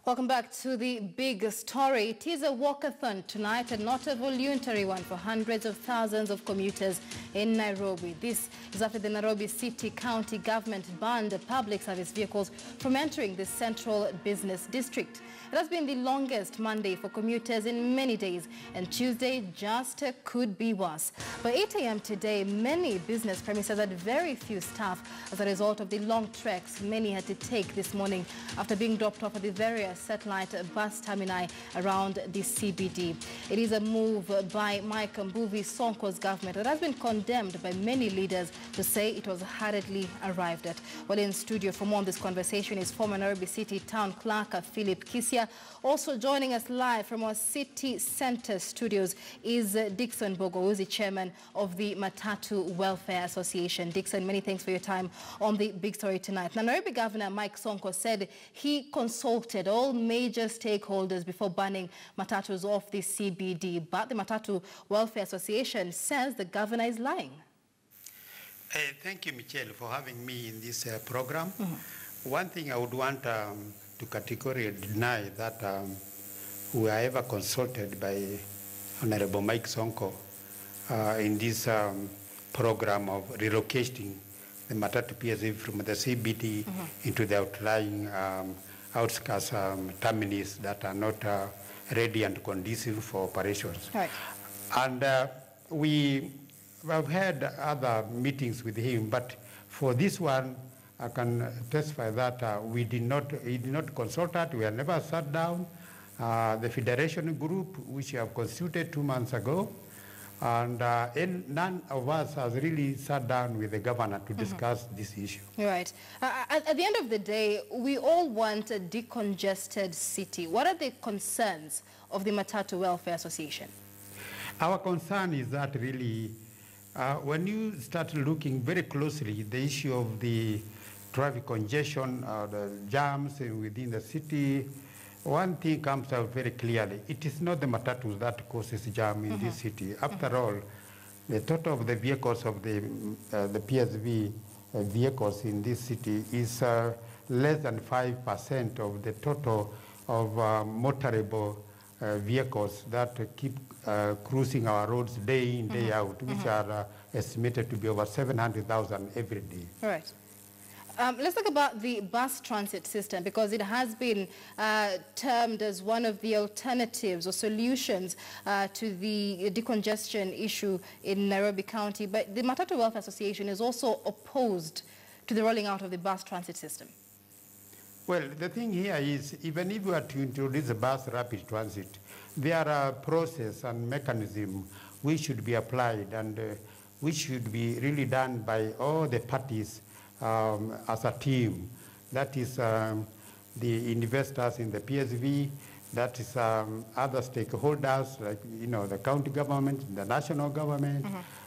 Welcome back to the big story. It is a walkathon tonight and not a voluntary one for hundreds of thousands of commuters in Nairobi. This is after the Nairobi City County government banned public service vehicles from entering the central business district. It has been the longest Monday for commuters in many days, and Tuesday just could be worse. By 8 a.m. today, many business premises had very few staff as a result of the long treks many had to take this morning after being dropped off at the various satellite bus termini around the CBD. It is a move by Mombasa Sonko's government that has been condemned by many leaders to say it was hurriedly arrived at. Well, in studio for more on this conversation is former Nairobi City Town Clerk Philip Kisia. Also joining us live from our city centre studios is Dixon Bogo, who is the chairman of the Matatu Welfare Association. Dixon, many thanks for your time on the big story tonight. Now, Nairobi Governor Mike Sonko said he consulted all major stakeholders before banning Matatus off the CBD, but the Matatu Welfare Association says the governor is lying. Thank you, Michelle, for having me in this program. One thing I would want to categorically deny that we were ever consulted by Honorable Mike Sonko in this program of relocating the Matatu PSV from the CBD into the outlying outskirts terminals that are not ready and conducive for operations. Right. And we have had other meetings with him, but for this one, I can testify that he did not consult us. We have never sat down. The federation group, which we have constituted 2 months ago, and none of us has really sat down with the governor to discuss this issue. Right. At the end of the day, we all want a decongested city. What are the concerns of the Matatu Welfare Association? Our concern is that really, when you start looking very closely, the issue of the traffic congestion, the jams within the city, one thing comes out very clearly. It is not the Matatus that causes jam in this city. After all, the total of the vehicles of the PSV vehicles in this city is less than 5% of the total of motorable vehicles that keep cruising our roads day in, day out, which are estimated to be over 700,000 every day. All right. Let's talk about the bus transit system, because it has been termed as one of the alternatives or solutions to the decongestion issue in Nairobi County. But the Matatu Welfare Association is also opposed to the rolling out of the bus transit system. Well, the thing here is, even if we are to introduce the bus rapid transit, there are process and mechanism which should be applied and which should be really done by all the parties as a team. That is the investors in the PSV, that is other stakeholders like the county government, the national government,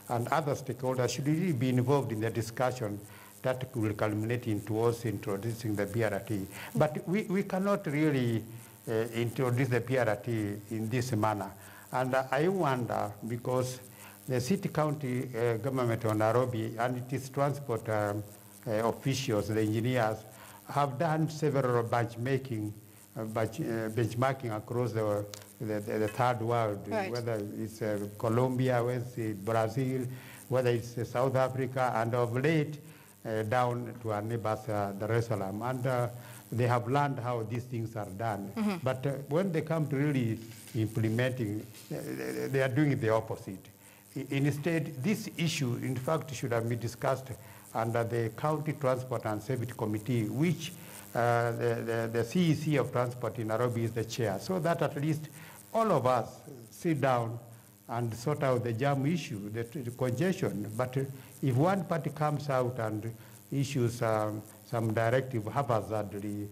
and other stakeholders should really be involved in the discussion that will culminate into us introducing the BRT. But we cannot really introduce the BRT in this manner. And I wonder, because the city county government of Nairobi and its transport officials, the engineers, have done several benchmarking across the third world, right. Whether it's Colombia, whether it's Brazil, whether it's South Africa, and of late down to our neighbors, Dar es Salaam. And they have learned how these things are done. But when they come to really implementing, they are doing the opposite. Instead, this issue, in fact, should have been discussed under the County Transport and Safety Committee, which the CEC of Transport in Nairobi is the chair, so that at least all of us sit down and sort out the jam issue, the congestion. But if one party comes out and issues some directive haphazardly,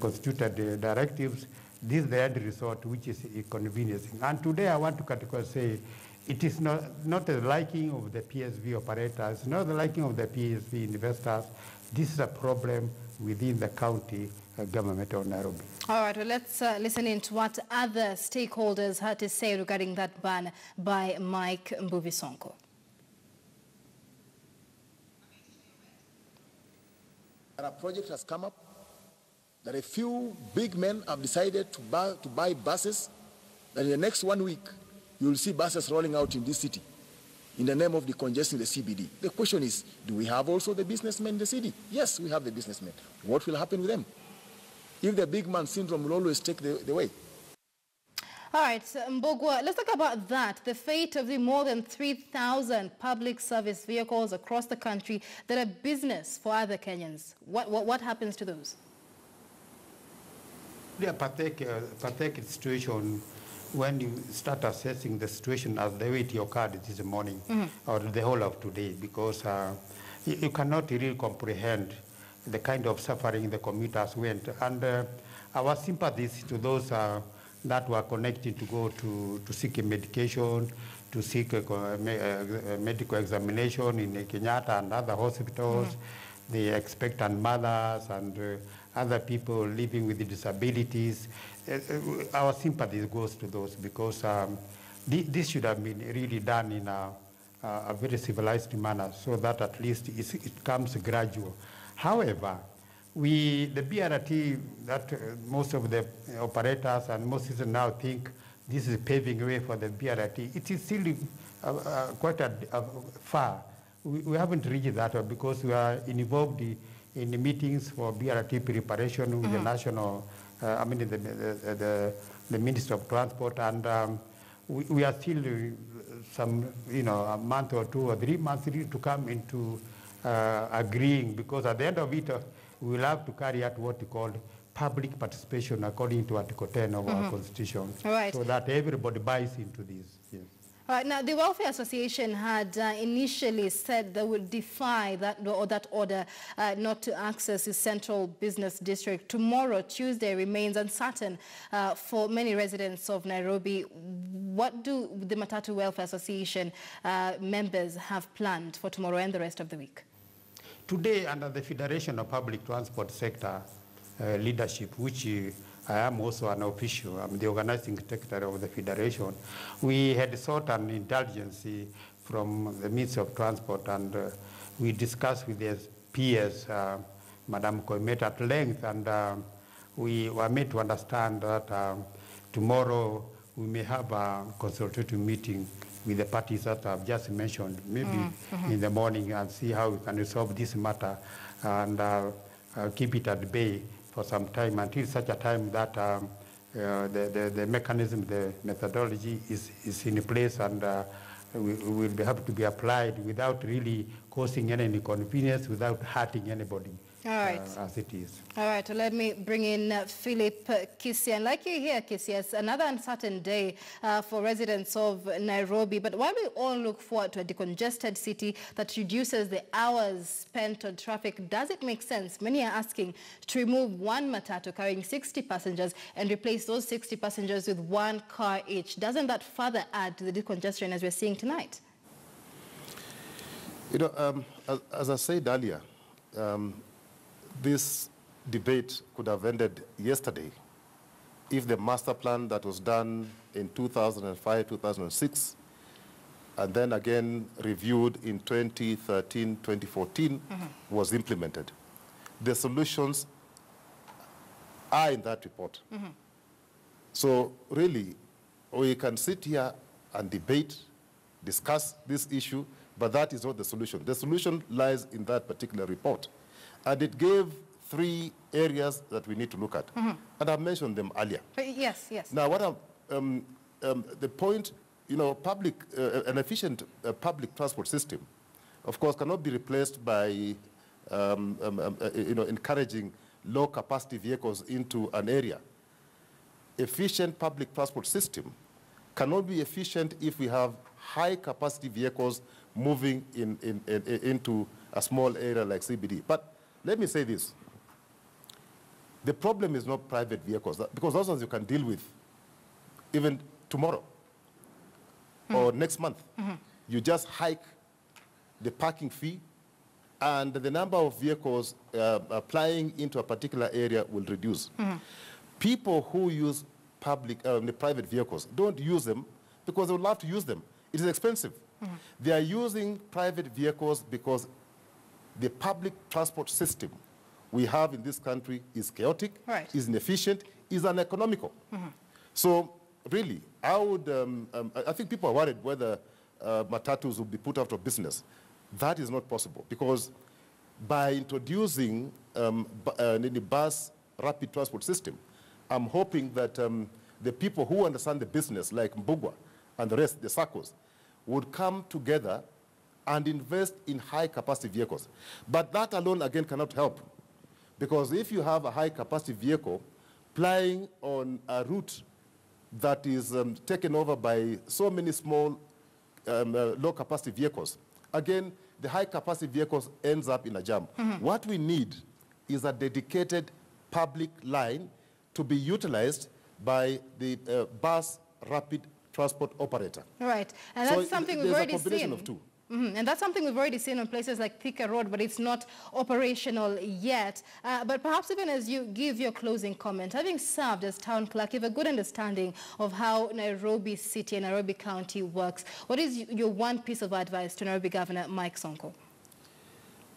constituted directives, this is the end result, which is inconveniencing. And today I want to categorically say, it is not the liking of the PSV operators, not the liking of the PSV investors. This is a problem within the county government of Nairobi. All right, well, let's listen in to what other stakeholders had to say regarding that ban by Mike Mombasa Sonko. A project has come up that a few big men have decided to buy buses, that in the next 1 week, you will see buses rolling out in this city in the name of decongesting the CBD. The question is, do we have also the businessmen in the city? Yes, we have the businessmen. What will happen with them? If the big man syndrome will always take the way. All right, Mbogwa, let's talk about that. The fate of the more than 3,000 public service vehicles across the country that are business for other Kenyans. What happens to those? A pathetic situation when you start assessing the situation as the way it occurred this morning or the whole of today, because you cannot really comprehend the kind of suffering the commuters went. And our sympathies to those that were connected to go to seek a medication, to seek a medical examination in Kenyatta and other hospitals, the expectant mothers and other people living with disabilities. Our sympathy goes to those, because this should have been really done in a very civilized manner, so that at least it comes gradual. However, the BRT, that most of the operators and most citizens now think this is paving way for the BRT, it is still quite far. We haven't reached that, because we are involved in the meetings for BRT preparation with the national, the Minister of Transport, and we are still some, a month or 2 or 3 months to come into agreeing, because at the end of it, we will have to carry out what we call public participation according to Article 10 of our Constitution, so that everybody buys into this. Yes. All right, now the Welfare Association had initially said they would defy that order not to access the central business district. Tomorrow, Tuesday, remains uncertain for many residents of Nairobi. What do the Matatu Welfare Association members have planned for tomorrow and the rest of the week? Today, under the Federation of Public Transport Sector leadership, which I am also an official, I'm the organizing secretary of the Federation, we had sought an intelligence from the Ministry of Transport, and we discussed with their peers, Madam Koimet, at length, and we were made to understand that tomorrow we may have a consultative meeting with the parties that I've just mentioned, maybe in the morning, and see how we can resolve this matter and keep it at bay for some time, until such a time that the mechanism, the methodology is in place, and will have to be applied without really causing any inconvenience, without hurting anybody. All right. As it is. All right, well, let me bring in Philip Kisia. And like you hear, Kisia, it's another uncertain day for residents of Nairobi. But while we all look forward to a decongested city that reduces the hours spent on traffic, does it make sense? Many are asking to remove one Matatu carrying 60 passengers and replace those 60 passengers with one car each. Doesn't that further add to the decongestion as we're seeing tonight? You know, as I said earlier, this debate could have ended yesterday if the master plan that was done in 2005, 2006, and then again reviewed in 2013, 2014, was implemented. The solutions are in that report. So really, we can sit here and debate, discuss this issue, but that is not the solution. The solution lies in that particular report. And it gave 3 areas that we need to look at. And I mentioned them earlier. Yes, yes. Now, what the point, you know, an efficient public transport system, of course, cannot be replaced by, you know, encouraging low-capacity vehicles into an area. Efficient public transport system cannot be efficient if we have high-capacity vehicles moving into a small area like CBD. But let me say this. The problem is not private vehicles, because those ones you can deal with even tomorrow or next month. You just hike the parking fee, and the number of vehicles applying into a particular area will reduce. People who use the private vehicles don't use them because they would love to use them. It is expensive. They are using private vehicles because the public transport system we have in this country is chaotic, is inefficient, is uneconomical. So really, I think people are worried whether Matatus will be put out of business. That is not possible, because by introducing the bus rapid transport system, I'm hoping that the people who understand the business, like Mbugwa and the rest, the SACCOs, would come together and invest in high-capacity vehicles. But that alone, again, cannot help. Because if you have a high-capacity vehicle plying on a route that is taken over by so many small, low-capacity vehicles, again, the high-capacity vehicles ends up in a jam. What we need is a dedicated public line to be utilized by the bus rapid transport operator. Right, and that's something we've already seen. There's a combination of two. And that's something we've already seen on places like Thika Road, but it's not operational yet. But perhaps even as you give your closing comment, having served as town clerk, you have a good understanding of how Nairobi City and Nairobi County works. What is your one piece of advice to Nairobi Governor Mike Sonko?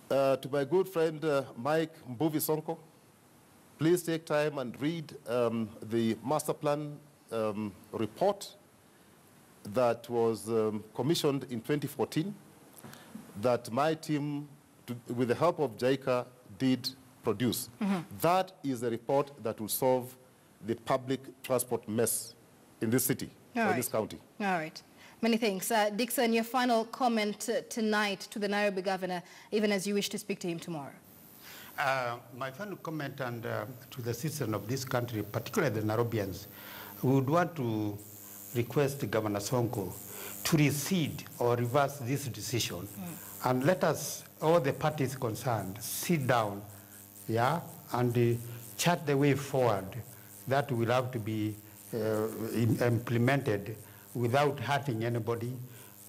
To my good friend Mike Mbuvi Sonko, please take time and read the master plan report that was commissioned in 2014, that my team, with the help of JICA, did produce. That is a report that will solve the public transport mess in this city, or this county. All right. Many thanks. Dixon, your final comment tonight to the Nairobi governor, even as you wish to speak to him tomorrow. My final comment and to the citizens of this country, particularly the Nairobians, we would want to request Governor Sonko to recede or reverse this decision and let us, all the parties concerned, sit down, and chart the way forward that will have to be implemented without hurting anybody,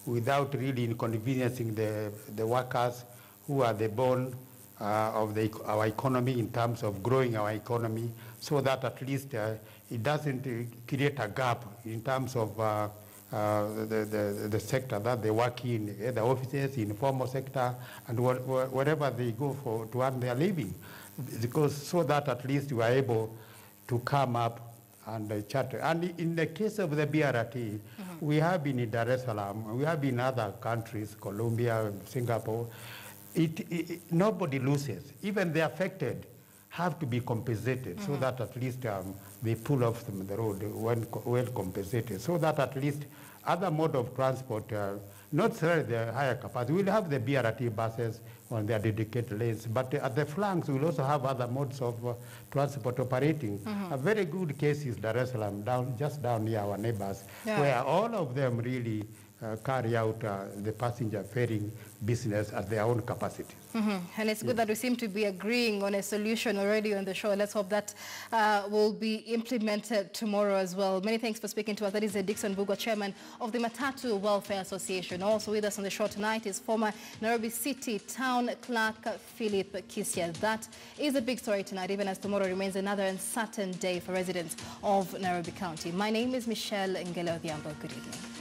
without really inconveniencing the workers who are the bone of our economy in terms of growing our economy, so that at least it doesn't create a gap in terms of the sector that they work in, the offices, in the formal sector, and wherever they go to earn their living. Because so that at least we are able to come up and charter. And in the case of the BRT, we have been in Dar es Salaam, we have been in other countries, Colombia, Singapore. Nobody loses. Even the affected have to be compensated so that at least they pull off from the road well compensated, so that at least other mode of transport, not necessarily the higher capacity, we'll have the BRT buses on their dedicated lanes, but at the flanks we'll also have other modes of transport operating. A very good case is Dar es Salaam, just down near our neighbors, where all of them really carry out the passenger ferrying business at their own capacity. And it's good that we seem to be agreeing on a solution already on the show. Let's hope that will be implemented tomorrow as well. Many thanks for speaking to us. That is Dixon Mbugwa, chairman of the Matatu Welfare Association. Also with us on the show tonight is former Nairobi City Town Clerk Philip Kisya. That is a big story tonight, even as tomorrow remains another uncertain day for residents of Nairobi County. My name is Michelle Ngele Odhiambo. Good evening.